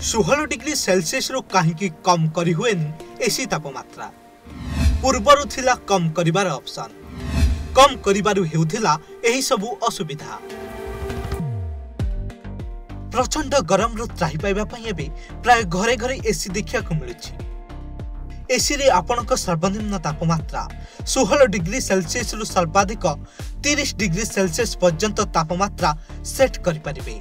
16 degree Celsius रु कहीं कम करी हुएनि एसी तापमात्रा। पूर्वरु थिला कम करिबार ऑप्शन, कम करिबारु हेउथिला एही सबु असुविधा। प्रचंड गरम रु त्राही पाइबा पई एबे प्राय घरे घरे एसी देखिया को मिलुछि। एसी रे आपनक सर्वनिम्न तापमात्रा 16 डिग्री सेल्सियस रु सर्वाधिक 30 डिग्री सेल्सियस पर्यंत तापमात्रा सेट करि परिबे।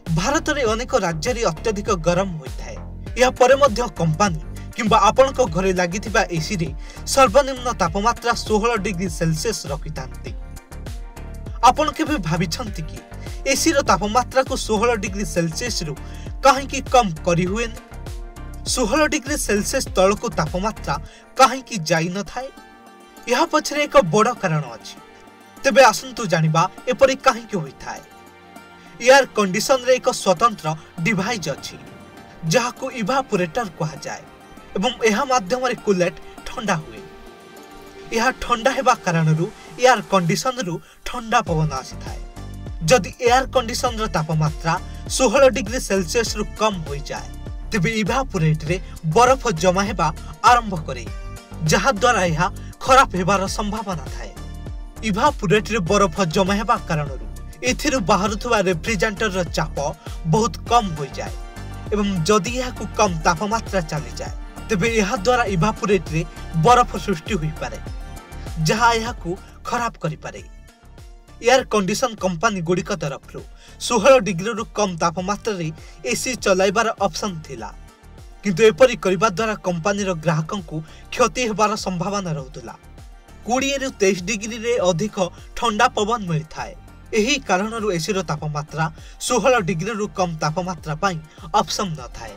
भारत रे अनेक राज्य रे अत्यधिक गरम होइथाय। या परे मध्य कंपनी किंबा आपनक घरे लागिथिबा एसी रे सर्वनिम्न तापमात्रा 16 डिग्री सेल्सियस रखितांती। आपण केबे भाबिछंती कि एसी रो तापमात्रा को 16 डिग्री सेल्सियस रु कहीं कम करी हुएन? 16 डिग्री सेल्सियस तल को तापमात्रा कहीं जाई न थाए? यह पछरे एक बड़ कारण अछि। तेबे आसंतु जानिबा एपरि कहीं होई थाए। एयर कंडीशन रे एक स्वतंत्र डिवाइस अछि जहाको इवापोरेटर कहा जाय एवं एहा माध्यम रे कूलेट ठंडा हुए। यह ठंडा हेबा कारणरू एयर कंडीशन रु ठंडा पवन आसी थाए। जदि एयर कंडीशन रो तापमात्रा 16 डिग्री सेल्सियस रु कम होई जाय तेबे इवापोरेट रे बरफ जमा हेबा आरंभ करे, जहा द्वारा यह खराब हेबार संभावना थाए। इवापोरेट रे बरफ जमा हेबा कारणरू एथिरु बाहरुथुवा रेफ्रिजरेटर रो चाप बहुत कम होई जाय एवं जदि यह को कम तापमात्रा चली जाए तेबे यह द्वारा इवापोरेट रे बरफ सृष्टि होई पारे, जहा यह को खराब करि पारे। एयर कंडीशन कंपनी गुड़िक तरफ 16 डिग्री रु कम तापमात्रा रे एसी चलाइबार ऑप्शन थिला, किंतु एपरि करिबा द्वारा कंपनी रो ग्राहकन को क्षति हेबार संभावना रहउतला। 20 रु 23 डिग्री रे अधिक ठंडा पवन मिल थाए। एही कारणरू एसी रो तापमात्रा 16 डिग्री रु कम तापमात्रा पाई ऑप्शन न थाए।